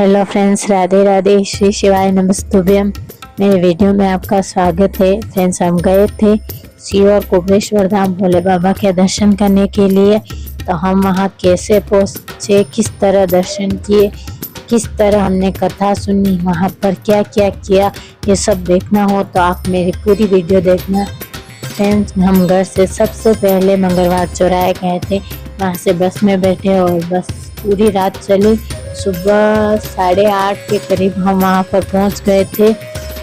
Hello friends, Radhe Radhe, Shri शिवाय नमस्तुभ्यम। मेरे video में आपका स्वागत है। फ्रेंड्स, हम गए थे शिव और कुबेश्वर धाम भोले बाबा के दर्शन करने के लिए। तो हम वहाँ कैसे पहुँचे, किस तरह दर्शन किए, किस तरह हमने कथा सुनी, वहाँ पर क्या क्या किया, ये सब देखना हो तो आप मेरी पूरी वीडियो देखना। फ्रेंड्स, हम घर से सबसे पहले मंगलवार चौराहे गए थे। वहाँ से बस में बैठे और बस पूरी रात चली। सुबह 8:30 के करीब हम वहाँ पर पहुँच गए थे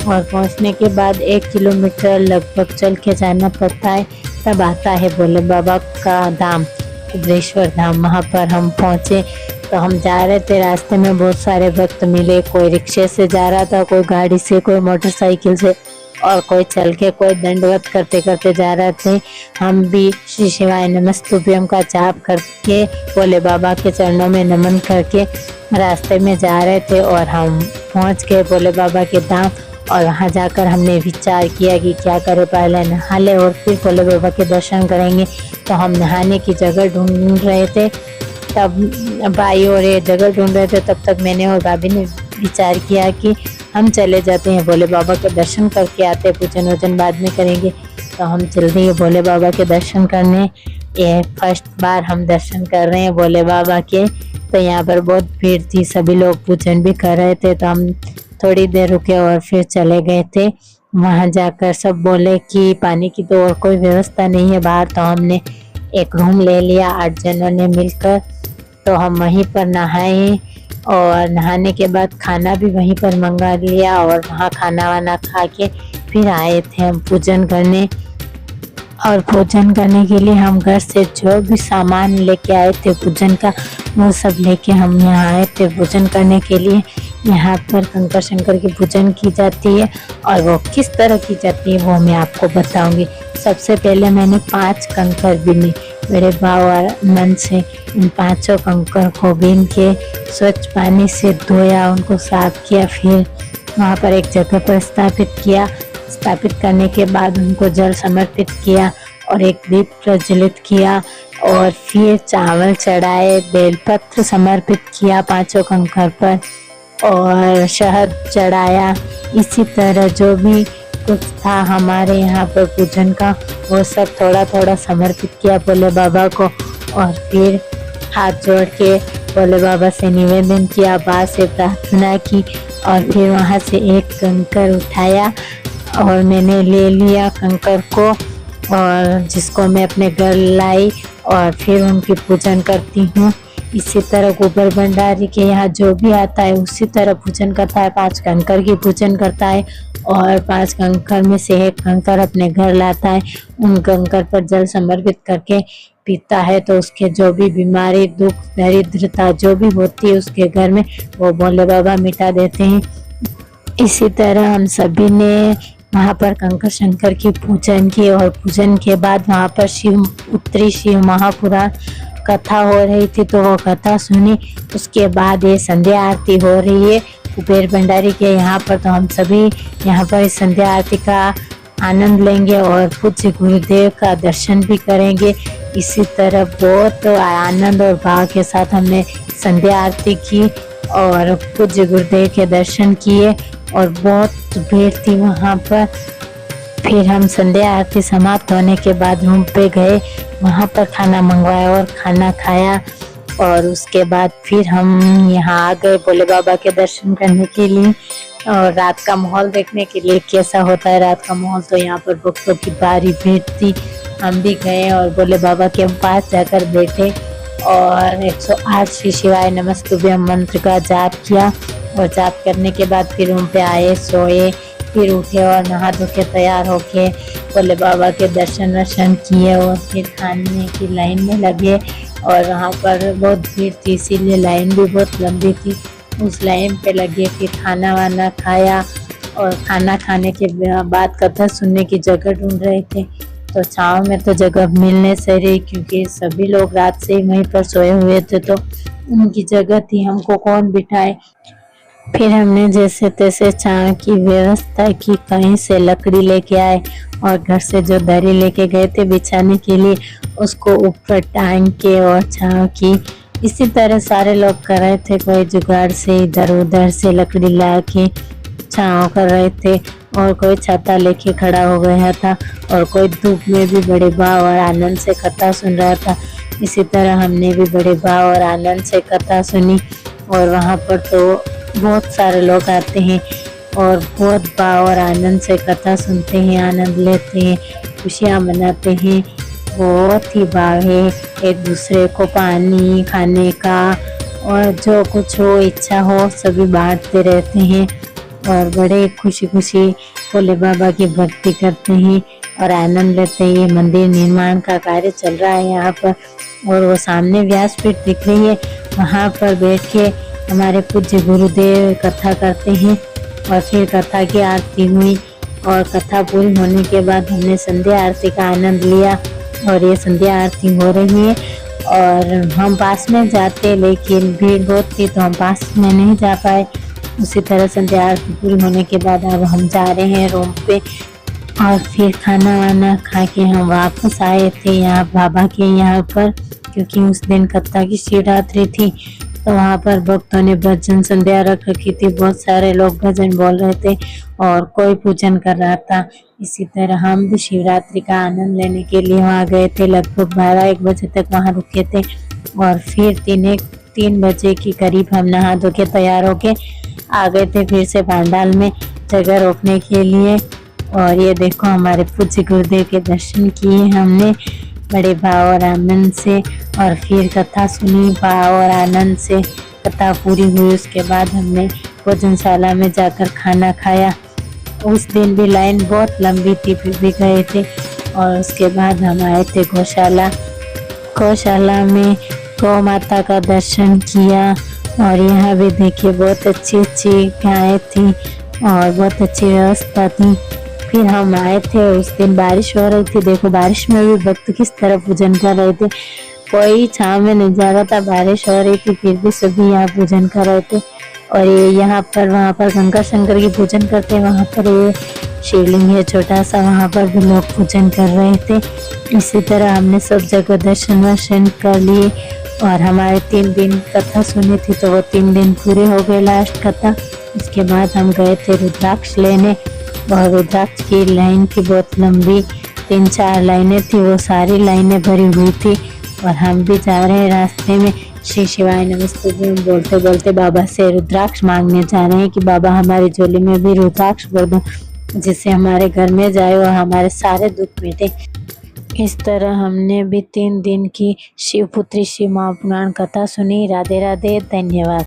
और पहुँचने के बाद 1 किलोमीटर लगभग चल के जाना पड़ता है, तब आता है भोले बाबा का धाम, कुबेश्वर धाम। वहाँ पर हम पहुँचे तो हम जा रहे थे, रास्ते में बहुत सारे भक्त मिले। कोई रिक्शे से जा रहा था, कोई गाड़ी से, कोई मोटरसाइकिल से और कोई चल के, कोई दंडवत करते करते जा रहे थे। हम भी श्री शिवाय नमस्तुभ्यम का जाप करके भोले बाबा के चरणों में नमन करके रास्ते में जा रहे थे और हम पहुंच गए भोले बाबा के धाम। और वहां जाकर हमने विचार किया कि क्या करें, पहले नहा ले और फिर भोले बाबा के दर्शन करेंगे। तो हम नहाने की जगह ढूंढ रहे थे, तब भाई और ये जगह ढूंढ रहे थे। तब तक मैंने और भाभी ने विचार किया कि हम चले जाते हैं, भोले बाबा के दर्शन करके आते, पूजन वजन बाद में करेंगे। तो हम चल रहे हैं भोले बाबा के दर्शन करने। ये फर्स्ट बार हम दर्शन कर रहे हैं भोले बाबा के। तो यहाँ पर बहुत भीड़ थी, सभी लोग पूजन भी कर रहे थे। तो हम थोड़ी देर रुके और फिर चले गए थे। वहाँ जाकर सब बोले कि पानी की तो और कोई व्यवस्था नहीं है बाहर। तो हमने एक रूम ले लिया 8 जनों ने मिलकर। तो हम वहीं पर नहाए और नहाने के बाद खाना भी वहीं पर मंगा लिया और वहाँ खाना वाना खा के फिर आए थे हम पूजन करने। और पूजन करने के लिए हम घर से जो भी सामान लेके आए थे पूजन का, वो सब लेके हम यहाँ आए थे पूजन करने के लिए। यहाँ पर कंकर शंकर की पूजन की जाती है और वो किस तरह की जाती है वो मैं आपको बताऊंगी। सबसे पहले मैंने 5 कंकर बीने मेरे भाव और मन से। इन 5 कंकर को बीन के स्वच्छ पानी से धोया, उनको साफ किया, फिर वहाँ पर एक जगह पर स्थापित किया। स्थापित करने के बाद उनको जल समर्पित किया और एक दीप प्रज्वलित किया और फिर चावल चढ़ाए, बेलपत्र समर्पित किया 5 कंकर पर और शहद चढ़ाया। इसी तरह जो भी कुछ था हमारे यहाँ पर पूजन का, वो सब थोड़ा थोड़ा समर्पित किया भोले बाबा को। और फिर हाथ जोड़ के भोले बाबा से निवेदन किया, बा से प्रार्थना की और फिर वहाँ से एक कंकर उठाया और मैंने ले लिया कंकर को और जिसको मैं अपने घर लाई और फिर उनकी पूजन करती हूँ। इसी तरह गोबर भंडारी के यहाँ जो भी आता है उसी तरह पूजन करता है। 5 कंकर की पूजन करता है और 5 कंकर में से एक कंकर अपने घर लाता है। उन कंकर पर जल समर्पित करके पीता है तो उसके जो भी बीमारी, दुख, दरिद्रता जो भी होती है उसके घर में, वो भोले बाबा मिटा देते हैं। इसी तरह हम सभी ने वहाँ पर कंकर शंकर की पूजन की और पूजन के बाद वहाँ पर शिव महापुराण कथा हो रही थी, तो वो कथा सुनी। उसके बाद ये संध्या आरती हो रही है कुबेर भंडारी के यहाँ पर। तो हम सभी यहाँ पर इस संध्या आरती का आनंद लेंगे और पूज्य गुरुदेव का दर्शन भी करेंगे। इसी तरह बहुत आनंद और भाव के साथ हमने संध्या आरती की और पूज्य गुरुदेव के दर्शन किए और बहुत भीड़ थी वहाँ पर। फिर हम संध्या आरती समाप्त होने के बाद रूम पे गए, वहाँ पर खाना मंगवाया और खाना खाया और उसके बाद फिर हम यहाँ आ गए भोले बाबा के दर्शन करने के लिए और रात का माहौल देखने के लिए कैसा होता है रात का माहौल। तो यहाँ पर भक्तों की भारी भीड़ थी। हम भी गए और भोले बाबा के पास जाकर बैठे और 108 श्री शिवाय नमस्तुभ्यम मंत्र का जाप किया और जाप करने के बाद फिर रूम पे आए, सोए, फिर उठे और नहा धो के तैयार होके भोले बाबा के दर्शन किए और फिर खाने की लाइन में लगे। और वहाँ पर बहुत भीड़ थी इसीलिए लाइन भी बहुत लंबी थी। उस लाइन पे लगे, फिर खाना वाना खाया और खाना खाने के बाद कथा सुनने की जगह ढूंढ रहे थे। तो छाँव में तो जगह मिलने से रही क्योंकि सभी लोग रात से ही वहीं पर सोए हुए थे, तो उनकी जगह थी, हमको कौन बिठाए। फिर हमने जैसे तैसे छाँव की व्यवस्था की, कहीं से लकड़ी लेके आए और घर से जो दरी लेके गए थे बिछाने के लिए उसको ऊपर टांग के और छाँव की इसी तरह सारे लोग कर रहे थे, कोई जुगाड़ से इधर उधर से लकड़ी ला के छाँव कर रहे थे और कोई छाता लेके खड़ा हो गया था और कोई धूप में भी बड़े भाव और आनंद से कथा सुन रहा था। इसी तरह हमने भी बड़े भाव और आनंद से कथा सुनी और वहाँ पर तो बहुत सारे लोग आते हैं और बहुत भाव और आनंद से कथा सुनते हैं, आनंद लेते हैं, खुशियाँ मनाते हैं। बहुत ही भाव है एक दूसरे को पानी खाने का और जो कुछ हो इच्छा हो सभी बांटते रहते हैं और बड़े खुशी खुशी भोले बाबा की भक्ति करते हैं और आनंद लेते हैं। ये मंदिर निर्माण का कार्य चल रहा है यहाँ पर और वो सामने व्यासपीठ दिख रही है, वहाँ पर बैठ के हमारे पूज्य गुरुदेव कथा करते हैं और फिर कथा की आरती हुई और कथा पूरी होने के बाद हमने संध्या आरती का आनंद लिया और ये संध्या आरती हो रही है और हम पास में जाते लेकिन भीड़ बहुत थी तो हम पास में नहीं जा पाए। उसी तरह संध्या आरती पूरी होने के बाद अब हम जा रहे हैं रूम पे और फिर खाना वाना खा के हम वापस आए थे यहाँ बाबा के यहाँ पर, क्योंकि उस दिन कथा की शिवरात्रि थी तो वहाँ पर भक्तों ने भजन संध्या रख रखी थी। बहुत सारे लोग भजन बोल रहे थे और कोई पूजन कर रहा था। इसी तरह हम भी शिवरात्रि का आनंद लेने के लिए वहाँ गए थे। लगभग 12-1 बजे तक वहाँ रुके थे और फिर 3 बजे के करीब हम नहा धो के तैयार होके आ गए थे फिर से पंडाल में जगह रोकने के लिए। और ये देखो हमारे पूज्य गुरुदेव के दर्शन किए हमने बड़े भाव और आनंद से और फिर कथा सुनी भाव और आनंद से। कथा पूरी हुई उसके बाद हमने भोजनशाला में जाकर खाना खाया। उस दिन भी लाइन बहुत लंबी थी फिर भी गए थे और उसके बाद हम आए थे गौशाला में गौ माता का दर्शन किया और यहाँ भी देखिए बहुत अच्छी गायें थी और बहुत अच्छी व्यवस्था थी। फिर हम आए थे, उस दिन बारिश हो रही थी, देखो बारिश में भी भक्त किस तरह पूजन कर रहे थे, कोई छाँव में नहीं जा रहा था, बारिश हो रही थी फिर भी सभी यहाँ पूजन कर रहे थे। और ये यहाँ पर वहाँ पर गंगा शंकर की पूजन करते हैं, वहाँ पर ये शिवलिंग है छोटा सा, वहाँ पर भी लोग पूजन कर रहे थे। इसी तरह हमने सब जगह दर्शन कर लिए और हमारे 3 दिन कथा सुनी थी तो वो 3 दिन पूरे हो गए लास्ट कथा। उसके बाद हम गए थे रुद्राक्ष लेने और रुद्राक्ष की लाइन थी बहुत लंबी, 3-4 लाइनें थी, वो सारी लाइनें भरी हुई थी और हम भी जा रहे हैं रास्ते में श्री शिवाय नमस्ते बोलते बोलते बाबा से रुद्राक्ष मांगने जा रहे हैं कि बाबा हमारी झोली में भी रुद्राक्ष भर दो जिससे हमारे घर में जाए और हमारे सारे दुख मिटे। इस तरह हमने भी 3 दिन की शिवपुत्री शिव महापुराण कथा सुनी। राधे राधे, धन्यवाद।